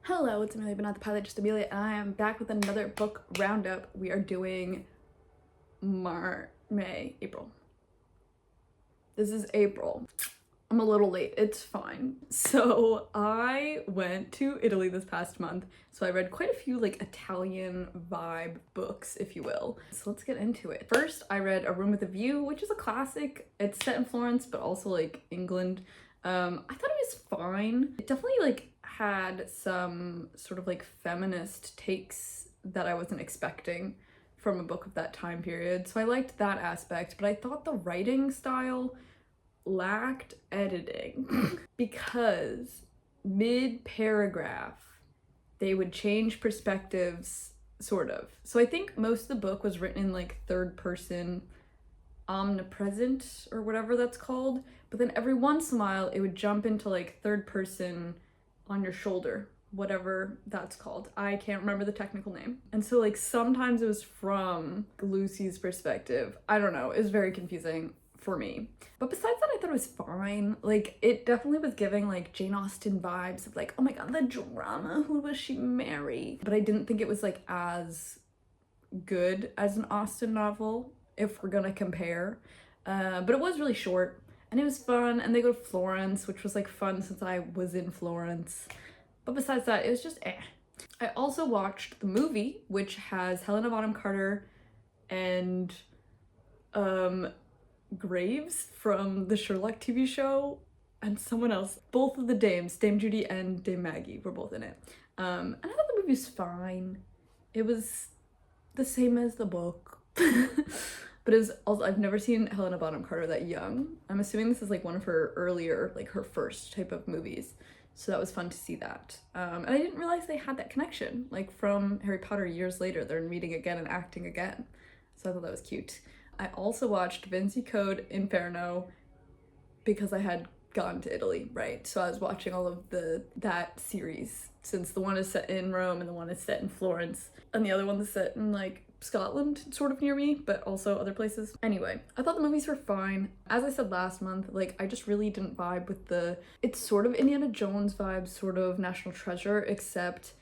Hello, it's Amelia, but not the pilot, just Amelia, and I am back with another book roundup. We are doing May, April. This is April. I'm a little late, it's fine. So I went to Italy this past month, so I read quite a few like Italian vibe books, if you will. So let's get into it. First, I read A Room with a View, which is a classic. It's set in Florence, but also like England. I thought it was fine. It definitely like had some sort of like feminist takes that I wasn't expecting from a book of that time period. So I liked that aspect, but I thought the writing style lacked editing because mid-paragraph they would change perspectives, sort of. So I think most of the book was written in like third person omnipresent or whatever that's called, but then every once in a while it would jump into like third person on your shoulder, whatever that's called. I can't remember the technical name. And so like sometimes it was from Lucy's perspective. I don't know, it was very confusing for me. But besides that, I thought it was fine. Like it definitely was giving like Jane Austen vibes of like, oh my god, the drama, who was she marry? But I didn't think it was like as good as an Austen novel, if we're gonna compare. But it was really short and it was fun, and they go to Florence, which was like fun since I was in Florence. But besides that, it was just eh. I also watched the movie, which has Helena Bonham Carter and Graves from the Sherlock TV show and someone else. Both of the dames, Dame Judy and Dame Maggie, were both in it. And I thought the movie was fine. It was the same as the book. But it was also, I've never seen Helena Bonham Carter that young. I'm assuming this is like one of her earlier, like her first type of movies. So that was fun to see that. And I didn't realize they had that connection. Like from Harry Potter years later, they're meeting again and acting again. So I thought that was cute. I also watched Vinci Code, Inferno, because I had gone to Italy, right? So I was watching all of that series, since the one is set in Rome and the one is set in Florence, and the other one is set in like Scotland, sort of near me, but also other places. Anyway, I thought the movies were fine. As I said last month, like I just really didn't vibe with it's sort of Indiana Jones vibes, sort of National Treasure, except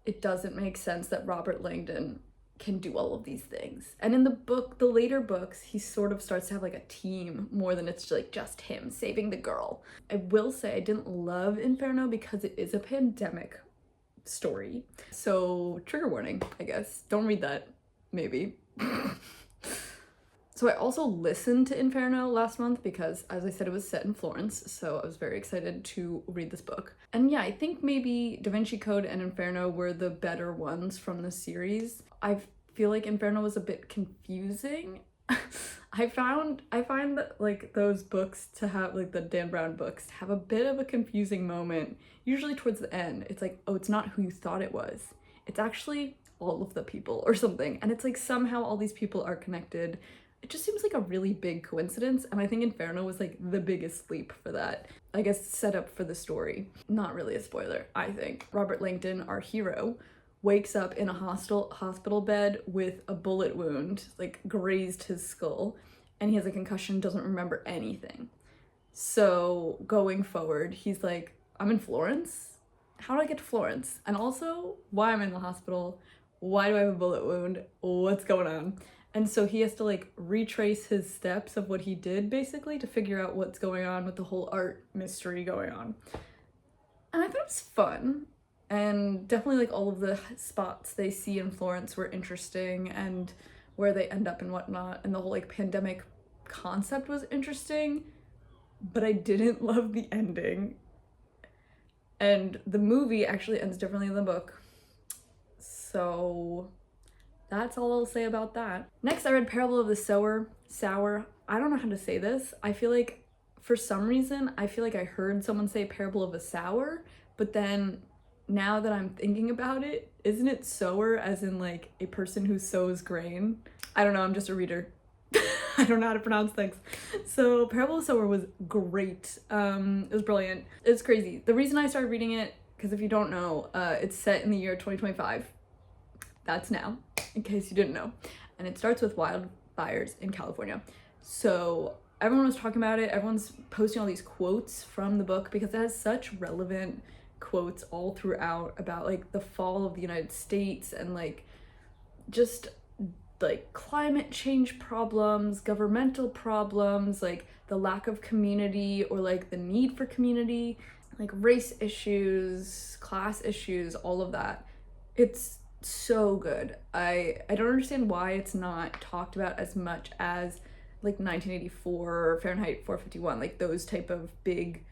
it doesn't make sense that Robert Langdon can do all of these things. And in the later books, he sort of starts to have like a team more than it's like just him saving the girl. I will say I didn't love Inferno because it is a pandemic story. So trigger warning, I guess. Don't read that, maybe. So I also listened to Inferno last month because, as I said, it was set in Florence, so I was very excited to read this book. And yeah, I think maybe Da Vinci Code and Inferno were the better ones from the series. I feel like Inferno was a bit confusing. I find that like those books to have, like the Dan Brown books, have a bit of a confusing moment, usually towards the end. It's like, oh, it's not who you thought it was. It's actually all of the people or something. And it's like somehow all these people are connected. It just seems like a really big coincidence, and I think Inferno was like the biggest leap for that. I guess set up for the story. Not really a spoiler, I think. Robert Langdon, our hero, wakes up in a hospital bed with a bullet wound, like grazed his skull, and he has a concussion, doesn't remember anything. So going forward, he's like, I'm in Florence? How do I get to Florence? And also, why am I in the hospital? Why do I have a bullet wound? What's going on? And so he has to like retrace his steps of what he did basically to figure out what's going on with the whole art mystery going on. And I thought it was fun. And definitely like all of the spots they see in Florence were interesting, and where they end up and whatnot. And the whole like pandemic concept was interesting, but I didn't love the ending. And the movie actually ends differently than the book. So that's all I'll say about that. Next, I read Parable of the Sower. I don't know how to say this. I feel like, for some reason, I feel like I heard someone say Parable of a Sower, but then now that I'm thinking about it, isn't it sower as in like a person who sows grain? I don't know, I'm just a reader. I don't know how to pronounce things. So Parable of the Sower was great. It was brilliant. It's crazy. The reason I started reading it, because if you don't know, it's set in the year 2025. That's now, in case you didn't know. And it starts with wildfires in California. So everyone was talking about it. Everyone's posting all these quotes from the book because it has such relevant quotes all throughout about like the fall of the United States and like just like climate change problems, governmental problems, like the lack of community or like the need for community, like race issues, class issues, all of that. It's so good. I don't understand why it's not talked about as much as like 1984 or Fahrenheit 451, like those type of big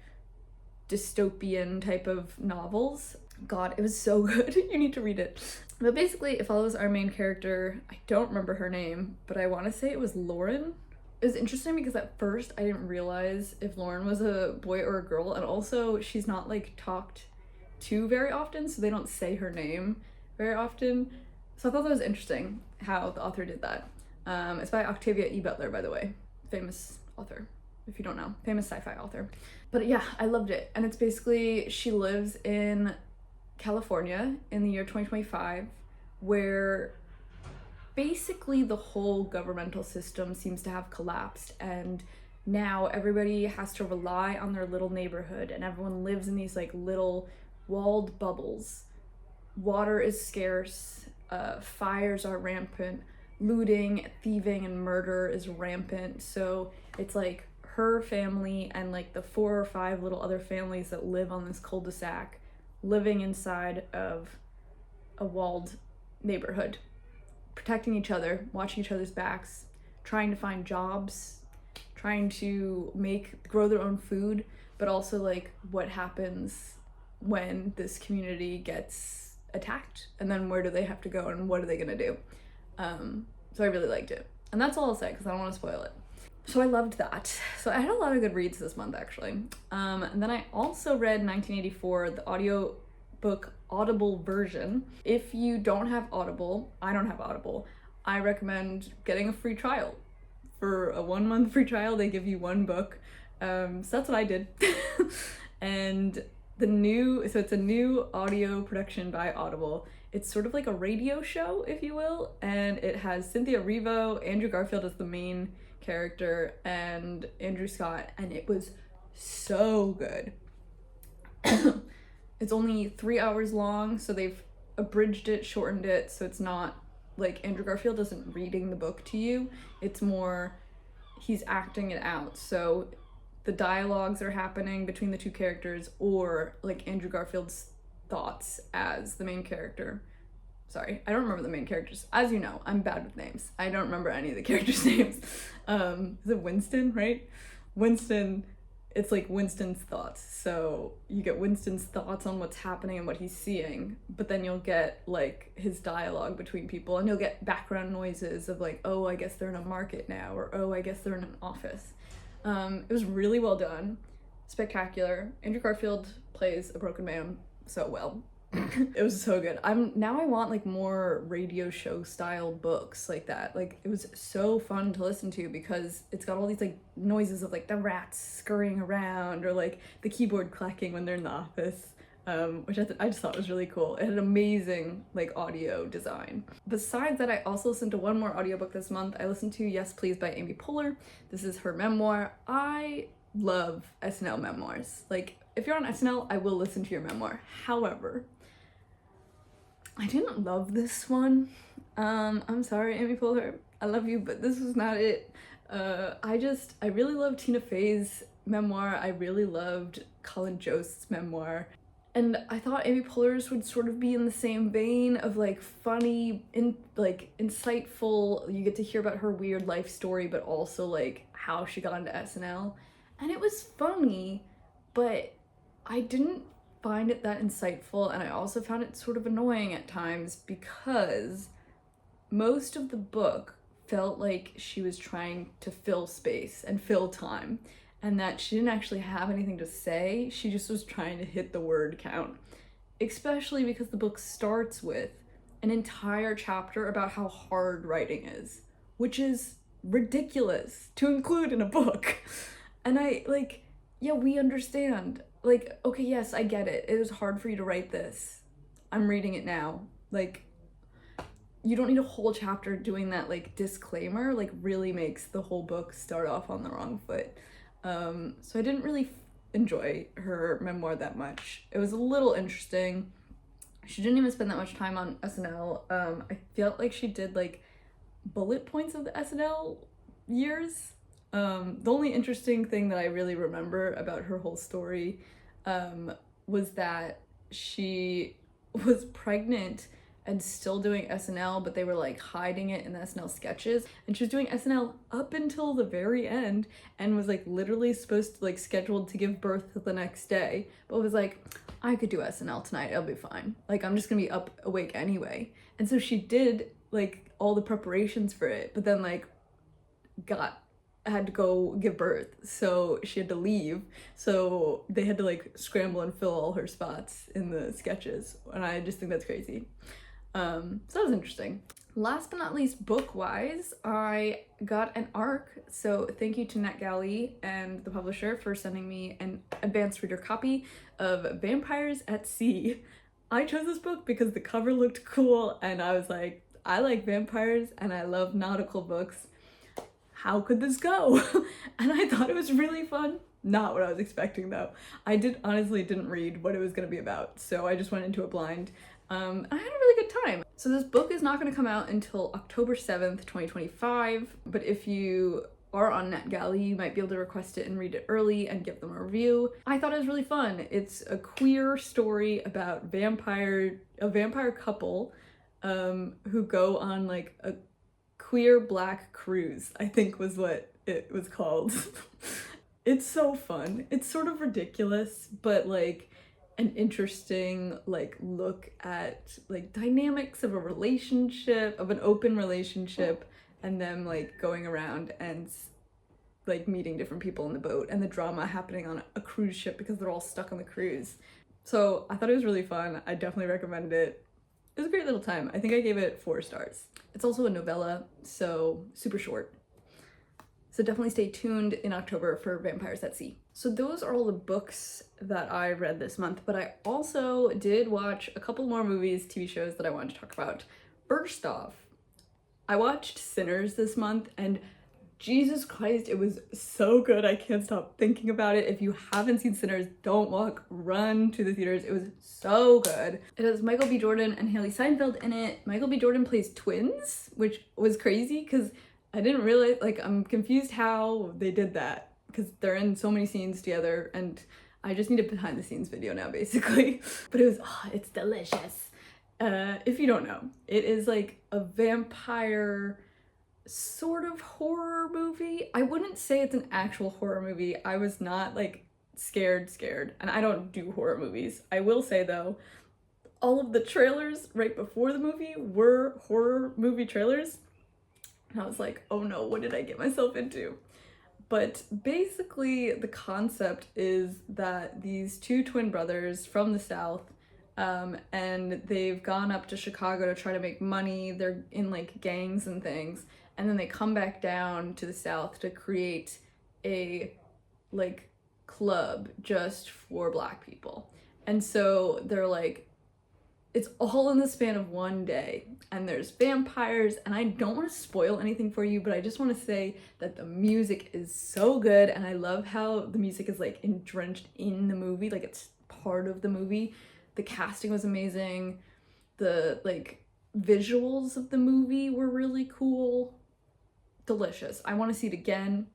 dystopian type of novels. God, it was so good. You need to read it. But basically, it follows our main character. I don't remember her name, but I want to say it was Lauren. It was interesting because at first I didn't realize if Lauren was a boy or a girl, and also she's not like talked to very often, so they don't say her name very often. So I thought that was interesting how the author did that. It's by Octavia E. Butler, by the way. Famous author, if you don't know. Famous sci-fi author. But yeah, I loved it. And it's basically, she lives in California in the year 2025, where basically the whole governmental system seems to have collapsed, and now everybody has to rely on their little neighborhood, and everyone lives in these like little walled bubbles. Water is scarce, fires are rampant, looting, thieving, and murder is rampant. So it's like her family and like the 4 or 5 little other families that live on this cul-de-sac living inside of a walled neighborhood, protecting each other, watching each other's backs, trying to find jobs, trying to grow their own food, but also like what happens when this community gets attacked, and then where do they have to go and what are they gonna do. So I really liked it, and that's all I'll say because I don't want to spoil it. So I loved that. So I had a lot of good reads this month, actually. And then I also read 1984, the audiobook Audible version. If you don't have Audible, I don't have Audible, I recommend getting a free trial. For a 1-month free trial, they give you 1 book. So that's what I did. And it's a new audio production by Audible. It's sort of like a radio show, if you will, and it has Cynthia Erivo, Andrew Garfield as the main character, and Andrew Scott, and it was so good. It's only 3 hours long, so they've abridged it, shortened it, so it's not like Andrew Garfield isn't reading the book to you, it's more he's acting it out. So the dialogues are happening between the 2 characters, or like Andrew Garfield's thoughts as the main character. Sorry, I don't remember the main characters. As you know, I'm bad with names. I don't remember any of the characters' names. Is it Winston, right? Winston, it's like Winston's thoughts. So you get Winston's thoughts on what's happening and what he's seeing, but then you'll get like his dialogue between people, and you'll get background noises of like, oh, I guess they're in a market now, or oh, I guess they're in an office. It was really well done, spectacular. Andrew Garfield plays a broken man so well. It was so good. I want like more radio show style books like that. Like it was so fun to listen to because it's got all these like noises of like the rats scurrying around, or like the keyboard clacking when they're in the office, which I just thought was really cool. It had an amazing like audio design. Besides that, I also listened to one more audiobook this month. I listened to Yes Please by Amy Poehler. This is her memoir. I love SNL memoirs. Like if you're on SNL, I will listen to your memoir. However, I didn't love this one. I'm sorry, Amy Poehler, I love you, but this was not it. I really loved Tina Fey's memoir. I really loved Colin Jost's memoir. And I thought Amy Poehler's would sort of be in the same vein of like funny, insightful. You get to hear about her weird life story, but also like how she got into SNL. And it was funny, but I didn't find it that insightful, and I also found it sort of annoying at times because most of the book felt like she was trying to fill space and fill time, and that she didn't actually have anything to say. She just was trying to hit the word count, especially because the book starts with an entire chapter about how hard writing is, which is ridiculous to include in a book. And yeah, we understand. Like, okay, yes, I get it. It was hard for you to write this. I'm reading it now. Like, you don't need a whole chapter doing that, like, disclaimer, like, really makes the whole book start off on the wrong foot. So I didn't really enjoy her memoir that much. It was a little interesting. She didn't even spend that much time on SNL. I felt like she did like bullet points of the SNL years. The only interesting thing that I really remember about her whole story was that she was pregnant and still doing SNL, but they were like hiding it in the SNL sketches. And she was doing SNL up until the very end and was like literally supposed to like scheduled to give birth the next day, but was like, I could do SNL tonight, it'll be fine. Like, I'm just gonna be up awake anyway. And so she did like all the preparations for it, but then like had to go give birth, so she had to leave, so they had to like scramble and fill all her spots in the sketches, and I just think that's crazy. So that was interesting. Last but not least, book-wise, I got an ARC, so thank you to NetGalley and the publisher for sending me an advanced reader copy of Vampires at Sea. I chose this book because the cover looked cool, and I was like, I like vampires and I love nautical books. How could this go? And I thought it was really fun. Not what I was expecting though. I honestly didn't read what it was gonna be about, so I just went into it blind. I had a really good time. So this book is not gonna come out until October 7th, 2025, but if you are on NetGalley, you might be able to request it and read it early and give them a review. I thought it was really fun. It's a queer story about a vampire couple who go on like a queer black cruise, I think was what it was called. It's so fun. It's sort of ridiculous, but like an interesting like look at like dynamics of a relationship, of an open relationship, and them like going around and like meeting different people in the boat and the drama happening on a cruise ship because they're all stuck on the cruise. So I thought it was really fun. I definitely recommend it. It was a great little time. I think I gave it 4 stars. It's also a novella, so super short. So definitely stay tuned in October for Vampires at Sea. So those are all the books that I read this month, but I also did watch a couple more movies, TV shows that I wanted to talk about. First off, I watched Sinners this month, and Jesus Christ, it was so good. I can't stop thinking about it. If you haven't seen Sinners, don't walk, run to the theaters. It was so good. It has Michael B. Jordan and Haley Steinfeld in it. Michael B. Jordan plays twins, which was crazy because I didn't realize, like, I'm confused how they did that because they're in so many scenes together, and I just need a behind the scenes video now, basically. But it was, it's delicious. If you don't know, it is like a vampire sort of horror movie. I wouldn't say it's an actual horror movie. I was not like scared, and I don't do horror movies. I will say though, all of the trailers right before the movie were horror movie trailers. And I was like, oh no, what did I get myself into? But basically the concept is that these 2 twin brothers from the South, and they've gone up to Chicago to try to make money. They're in like gangs and things. And then they come back down to the South to create a like club just for Black people. And so they're like, it's all in the span of one day, and there's vampires, and I don't want to spoil anything for you, but I just want to say that the music is so good, and I love how the music is like drenched in the movie, like it's part of the movie. The casting was amazing. The like visuals of the movie were really cool. Delicious. I want to see it again.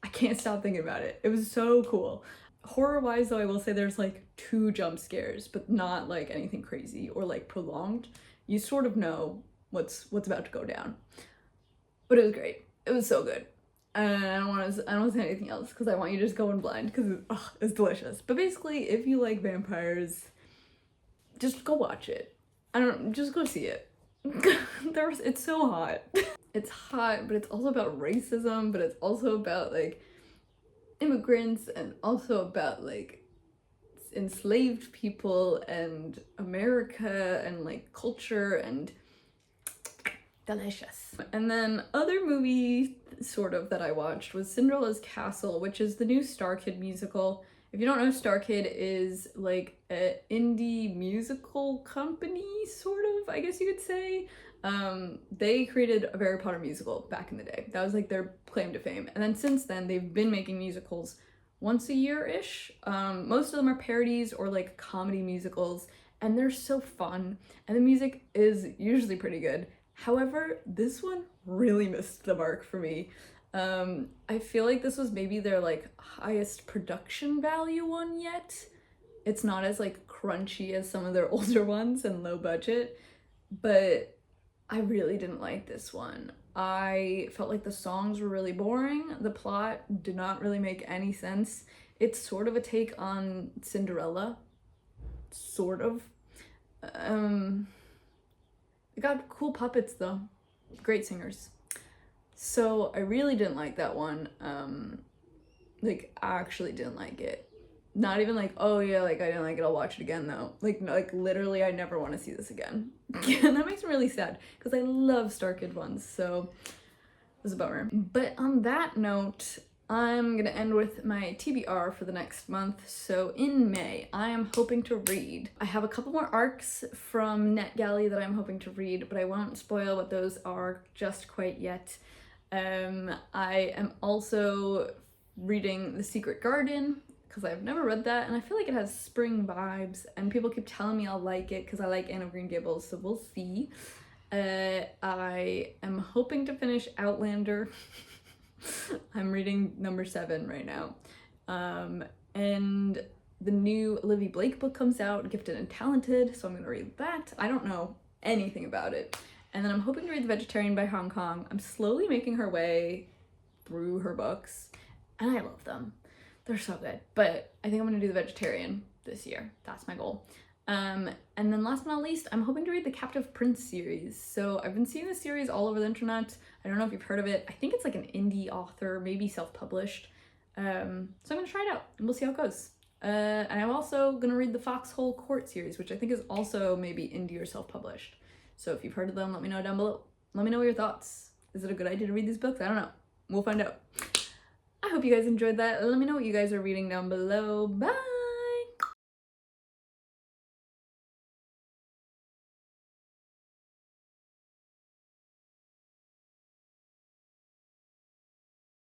I can't stop thinking about it. It was so cool. Horror-wise though, I will say there's like 2 jump scares, but not like anything crazy or like prolonged. You sort of know what's about to go down. But it was great. It was so good. And I don't want to say anything else because I want you to just go in blind because it's delicious. But basically, if you like vampires, just go watch it. Just go see it. It's so hot. It's hot, but it's also about racism, but it's also about like immigrants, and also about like enslaved people and America and like culture, and delicious. And then other movie sort of that I watched was Cinderella's Castle, which is the new Star Kid musical. If you don't know, Star Kid is like an indie musical company, sort of, I guess you could say. They created a Harry Potter musical back in the day. That was like their claim to fame. And then since then, they've been making musicals once a year-ish. Most of them are parodies or like comedy musicals, and they're so fun, and the music is usually pretty good. However, this one really missed the mark for me. I feel like this was maybe their like highest production value one yet. It's not as like crunchy as some of their older ones and low budget, but I really didn't like this one. I felt like the songs were really boring. The plot did not really make any sense. It's sort of a take on Cinderella. Sort of. It got cool puppets though. Great singers. So I really didn't like that one. Like, I actually didn't like it. Not even like, oh yeah, like I didn't like it, I'll watch it again though. Like, no, like literally I never want to see this again. And that makes me really sad because I love Star Kid ones, so it was a bummer. But on that note, I'm gonna end with my TBR for the next month. So in May, I am hoping to read. I have a couple more arcs from NetGalley that I'm hoping to read, but I won't spoil what those are just quite yet. I am also reading The Secret Garden, because I've never read that, and I feel like it has spring vibes, and people keep telling me I'll like it because I like Anne of Green Gables, so we'll see. I am hoping to finish Outlander. I'm reading number 7 right now. And the new Olivia Blake book comes out, Gifted and Talented, so I'm gonna read that. I don't know anything about it. And then I'm hoping to read The Vegetarian by Hong Kong. I'm slowly making her way through her books, and I love them. They're so good, but I think I'm gonna do The Vegetarian this year. That's my goal. And then last but not least, I'm hoping to read the Captive Prince series. So I've been seeing this series all over the internet. I don't know if you've heard of it. I think it's like an indie author, maybe self-published. So I'm gonna try it out and we'll see how it goes. And I'm also gonna read the Foxhole Court series, which I think is also maybe indie or self-published. So if you've heard of them, let me know down below. Let me know your thoughts. Is it a good idea to read these books? I don't know. We'll find out. I hope you guys enjoyed that. Let me know what you guys are reading down below. Bye!